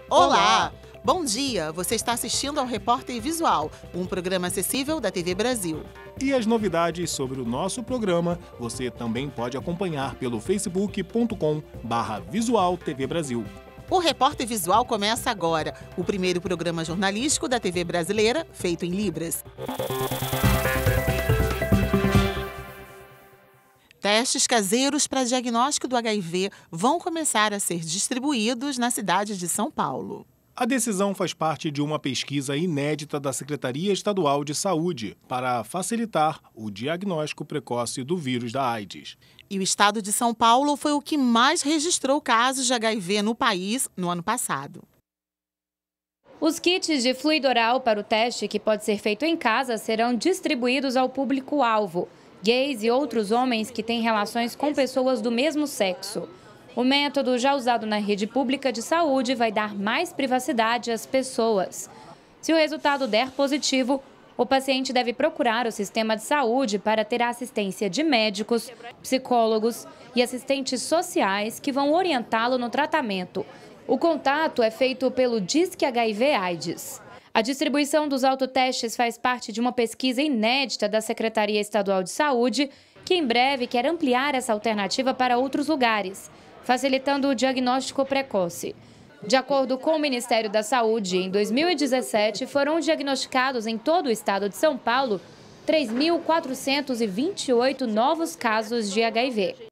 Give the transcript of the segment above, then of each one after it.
Olá! Bom dia! Você está assistindo ao Repórter Visual, um programa acessível da TV Brasil. E as novidades sobre o nosso programa você também pode acompanhar pelo facebook.com/Visual TV Brasil. O Repórter Visual começa agora, o primeiro programa jornalístico da TV brasileira, feito em Libras. Testes caseiros para diagnóstico do HIV vão começar a ser distribuídos na cidade de São Paulo. A decisão faz parte de uma pesquisa inédita da Secretaria Estadual de Saúde para facilitar o diagnóstico precoce do vírus da AIDS. E o estado de São Paulo foi o que mais registrou casos de HIV no país no ano passado. Os kits de fluido oral para o teste, que pode ser feito em casa, serão distribuídos ao público-alvo, gays e outros homens que têm relações com pessoas do mesmo sexo. O método, já usado na rede pública de saúde, vai dar mais privacidade às pessoas. Se o resultado der positivo, o paciente deve procurar o sistema de saúde para ter a assistência de médicos, psicólogos e assistentes sociais que vão orientá-lo no tratamento. O contato é feito pelo Disque HIV/AIDS. A distribuição dos autotestes faz parte de uma pesquisa inédita da Secretaria Estadual de Saúde, que em breve quer ampliar essa alternativa para outros lugares, facilitando o diagnóstico precoce. De acordo com o Ministério da Saúde, em 2017 foram diagnosticados em todo o estado de São Paulo 3.428 novos casos de HIV.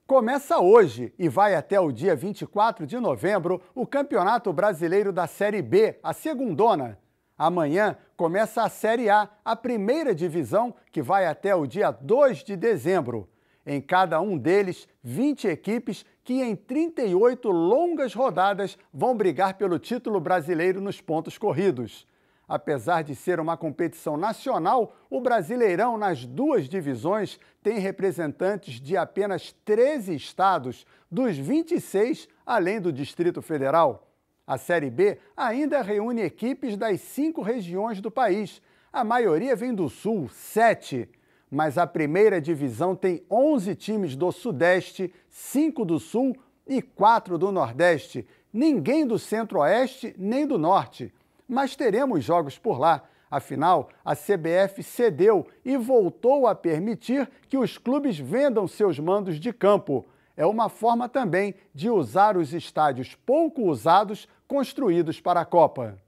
Começa hoje e vai até o dia 24 de novembro o Campeonato Brasileiro da Série B, a segundona. Amanhã começa a Série A, a primeira divisão, que vai até o dia 2 de dezembro. Em cada um deles, 20 equipes que em 38 longas rodadas vão brigar pelo título brasileiro nos pontos corridos. Apesar de ser uma competição nacional, o Brasileirão nas duas divisões tem representantes de apenas 13 estados, dos 26, além do Distrito Federal. A Série B ainda reúne equipes das 5 regiões do país. A maioria vem do Sul, 7. Mas a primeira divisão tem 11 times do Sudeste, 5 do Sul e 4 do Nordeste. Ninguém do Centro-Oeste nem do Norte. Mas teremos jogos por lá. Afinal, a CBF cedeu e voltou a permitir que os clubes vendam seus mandos de campo. É uma forma também de usar os estádios pouco usados construídos para a Copa.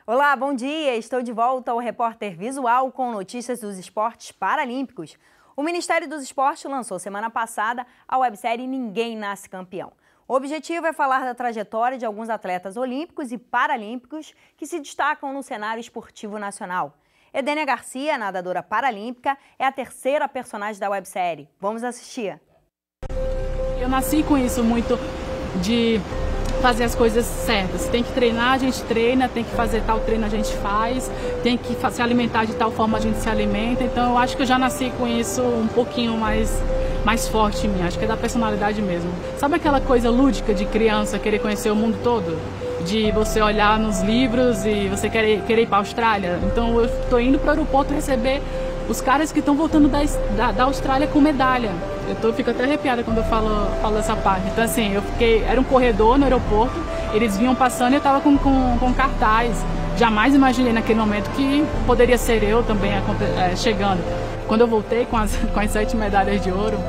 Olá, bom dia! Estou de volta ao Repórter Visual com notícias dos esportes paralímpicos. O Ministério dos Esportes lançou semana passada a websérie Ninguém Nasce Campeão. O objetivo é falar da trajetória de alguns atletas olímpicos e paralímpicos que se destacam no cenário esportivo nacional. Edênia Garcia, nadadora paralímpica, é a terceira personagem da websérie. Vamos assistir. Eu nasci com isso muito de fazer as coisas certas. Tem que treinar, a gente treina, tem que fazer tal treino, a gente faz, tem que se alimentar de tal forma, a gente se alimenta. Então eu acho que eu já nasci com isso um pouquinho mais forte em mim, acho que é da personalidade mesmo. Sabe aquela coisa lúdica de criança, querer conhecer o mundo todo? De você olhar nos livros e você querer ir para a Austrália. Então eu estou indo para o aeroporto receber os caras que estão voltando da Austrália com medalha. Fico até arrepiada quando eu falo essa parte. Então assim, era um corredor no aeroporto, eles vinham passando e eu estava com cartaz. Jamais imaginei naquele momento que poderia ser eu também chegando. Quando eu voltei com as 7 medalhas de ouro,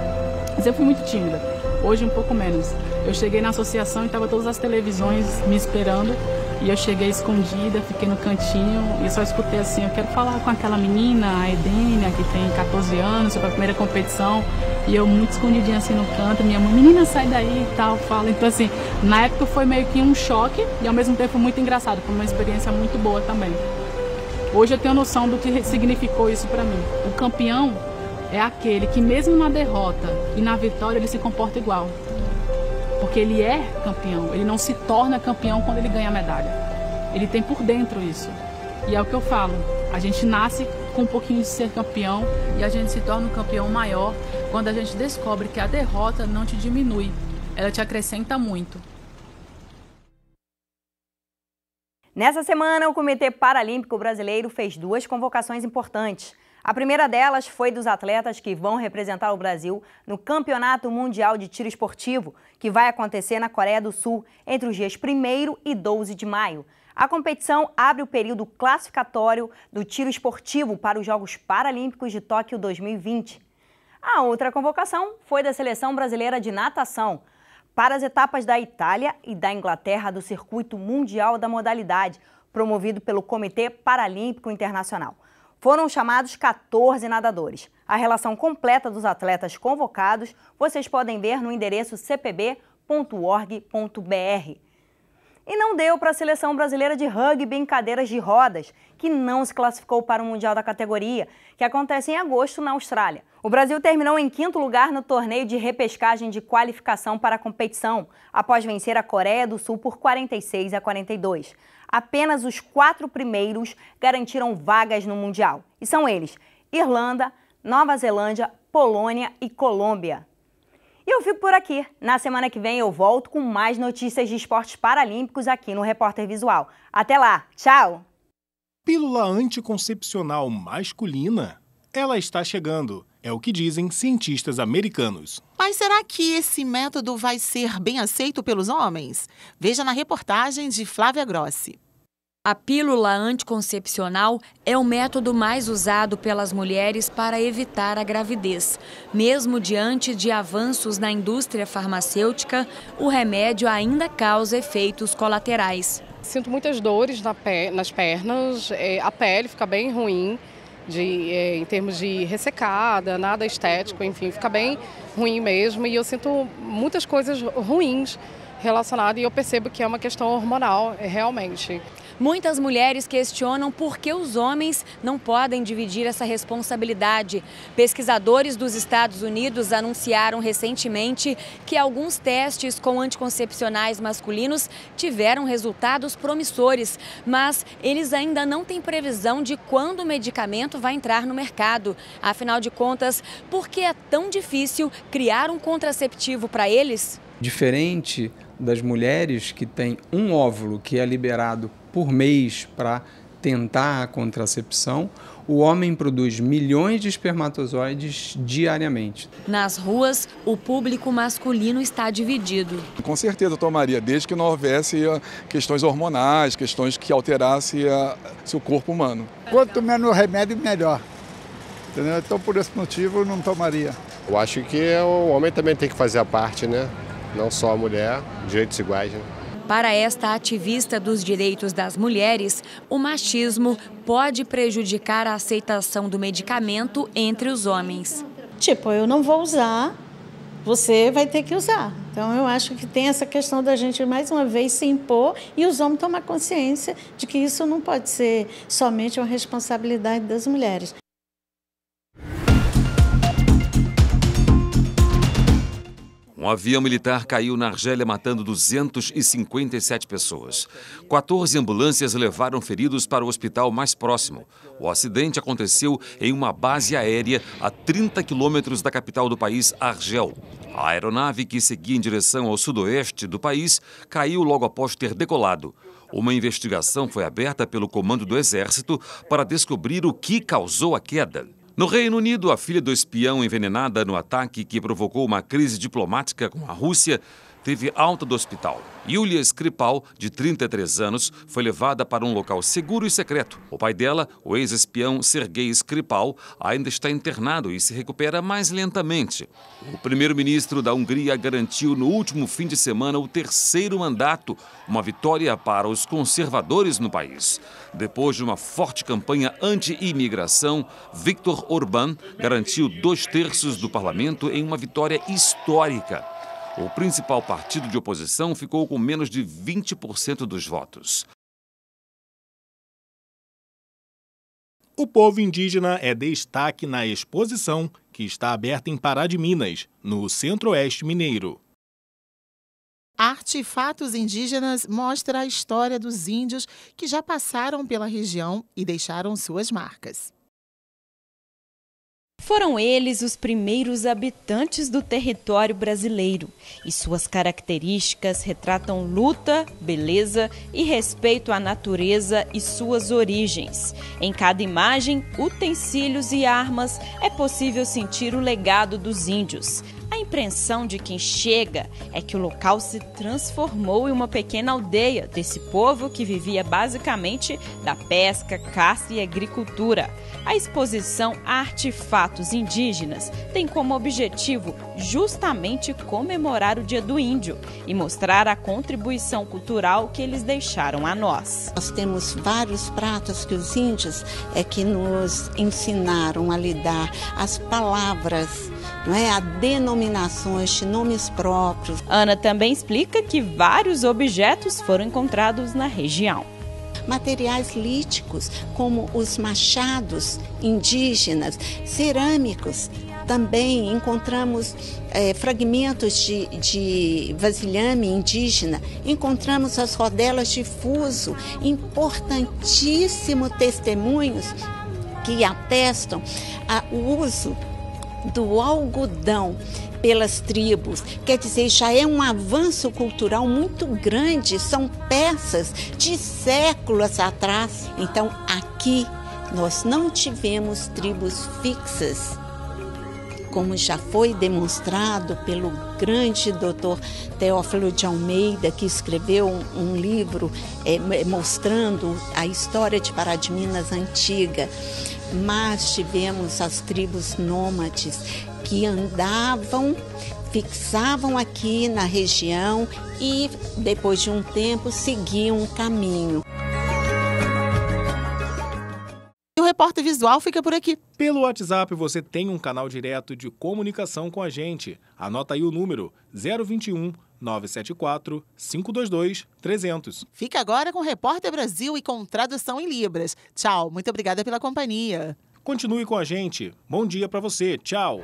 mas eu fui muito tímida. Hoje um pouco menos. Eu cheguei na associação e estavam todas as televisões me esperando. E eu cheguei escondida, fiquei no cantinho e só escutei assim, eu quero falar com aquela menina, a Edênia, que tem 14 anos, foi a primeira competição. E eu muito escondidinha assim no canto, minha mãe, menina, sai daí e tal, fala. Então assim, na época foi meio que um choque e ao mesmo tempo muito engraçado, foi uma experiência muito boa também. Hoje eu tenho noção do que significou isso pra mim. O campeão é aquele que mesmo na derrota e na vitória ele se comporta igual. Porque ele é campeão, ele não se torna campeão quando ele ganha a medalha. Ele tem por dentro isso. E é o que eu falo, a gente nasce com um pouquinho de ser campeão e a gente se torna um campeão maior quando a gente descobre que a derrota não te diminui, ela te acrescenta muito. Nessa semana, o Comitê Paralímpico Brasileiro fez 2 convocações importantes. A primeira delas foi dos atletas que vão representar o Brasil no Campeonato Mundial de Tiro Esportivo, que vai acontecer na Coreia do Sul entre os dias 1º e 12 de maio. A competição abre o período classificatório do tiro esportivo para os Jogos Paralímpicos de Tóquio 2020. A outra convocação foi da Seleção Brasileira de Natação para as etapas da Itália e da Inglaterra do Circuito Mundial da Modalidade, promovido pelo Comitê Paralímpico Internacional. Foram chamados 14 nadadores. A relação completa dos atletas convocados vocês podem ver no endereço cpb.org.br. E não deu para a Seleção Brasileira de Rugby em cadeiras de rodas, que não se classificou para o Mundial da categoria, que acontece em agosto na Austrália. O Brasil terminou em 5º lugar no torneio de repescagem de qualificação para a competição, após vencer a Coreia do Sul por 46-42. Apenas os 4 primeiros garantiram vagas no Mundial. E são eles: Irlanda, Nova Zelândia, Polônia e Colômbia. E eu fico por aqui. Na semana que vem eu volto com mais notícias de esportes paralímpicos aqui no Repórter Visual. Até lá, tchau! Pílula anticoncepcional masculina? Ela está chegando, é o que dizem cientistas americanos. Mas será que esse método vai ser bem aceito pelos homens? Veja na reportagem de Flávia Grossi. A pílula anticoncepcional é o método mais usado pelas mulheres para evitar a gravidez. Mesmo diante de avanços na indústria farmacêutica, o remédio ainda causa efeitos colaterais. Sinto muitas dores nas pernas, a pele fica bem ruim, em termos de ressecada, nada estético, enfim, fica bem ruim mesmo. E eu sinto muitas coisas ruins relacionadas e eu percebo que é uma questão hormonal, realmente. Muitas mulheres questionam por que os homens não podem dividir essa responsabilidade. Pesquisadores dos Estados Unidos anunciaram recentemente que alguns testes com anticoncepcionais masculinos tiveram resultados promissores, mas eles ainda não têm previsão de quando o medicamento vai entrar no mercado. Afinal de contas, por que é tão difícil criar um contraceptivo para eles? Diferente das mulheres que têm um óvulo que é liberado por mês para tentar a contracepção, o homem produz milhões de espermatozoides diariamente. Nas ruas, o público masculino está dividido. Com certeza eu tomaria, desde que não houvesse questões hormonais, questões que alterassem o corpo humano. Quanto menos remédio, melhor. Entendeu? Então, por esse motivo, eu não tomaria. Eu acho que o homem também tem que fazer a parte, né? Não só a mulher, direitos iguais, né? Para esta ativista dos direitos das mulheres, o machismo pode prejudicar a aceitação do medicamento entre os homens. Tipo, eu não vou usar, você vai ter que usar. Então, eu acho que tem essa questão da gente, mais uma vez, se impor e os homens tomar consciência de que isso não pode ser somente uma responsabilidade das mulheres. Um avião militar caiu na Argélia, matando 257 pessoas. 14 ambulâncias levaram feridos para o hospital mais próximo. O acidente aconteceu em uma base aérea a 30 quilômetros da capital do país, Argel. A aeronave, que seguia em direção ao sudoeste do país, caiu logo após ter decolado. Uma investigação foi aberta pelo Comando do Exército para descobrir o que causou a queda. No Reino Unido, a filha do espião envenenada no ataque que provocou uma crise diplomática com a Rússia teve alta do hospital. Yulia Skripal, de 33 anos, foi levada para um local seguro e secreto. O pai dela, o ex-espião Sergei Skripal, ainda está internado e se recupera mais lentamente. O primeiro-ministro da Hungria garantiu no último fim de semana o 3º mandato, uma vitória para os conservadores no país. Depois de uma forte campanha anti-imigração, Viktor Orbán garantiu 2/3 do parlamento em uma vitória histórica. O principal partido de oposição ficou com menos de 20% dos votos. O povo indígena é destaque na exposição que está aberta em Pará de Minas, no Centro-Oeste Mineiro. Artefatos indígenas mostra a história dos índios que já passaram pela região e deixaram suas marcas. Foram eles os primeiros habitantes do território brasileiro e suas características retratam luta, beleza e respeito à natureza e suas origens. Em cada imagem, utensílios e armas, é possível sentir o legado dos índios. A impressão de quem chega é que o local se transformou em uma pequena aldeia desse povo que vivia basicamente da pesca, caça e agricultura. A exposição Artefatos Indígenas tem como objetivo justamente comemorar o Dia do Índio e mostrar a contribuição cultural que eles deixaram a nós. Nós temos vários pratos que os índios que nos ensinaram a lidar, as palavras, não é? A denominações de nomes próprios. Ana também explica que vários objetos foram encontrados na região. Materiais líticos, como os machados indígenas, cerâmicos. Também encontramos fragmentos de vasilhame indígena, encontramos as rodelas de fuso, importantíssimos testemunhos que atestam o uso do algodão pelas tribos. Quer dizer, já é um avanço cultural muito grande, são peças de séculos atrás. Então, aqui nós não tivemos tribos fixas, como já foi demonstrado pelo grande doutor Teófilo de Almeida, que escreveu um livro mostrando a história de Pará de Minas antiga. Mas tivemos as tribos nômades que andavam, fixavam aqui na região e, depois de um tempo, seguiam um caminho. O Repórter Visual fica por aqui. Pelo WhatsApp você tem um canal direto de comunicação com a gente. Anota aí o número 021 974 522 300. Fica agora com o Repórter Brasil e com tradução em Libras. Tchau, muito obrigada pela companhia. Continue com a gente. Bom dia para você. Tchau.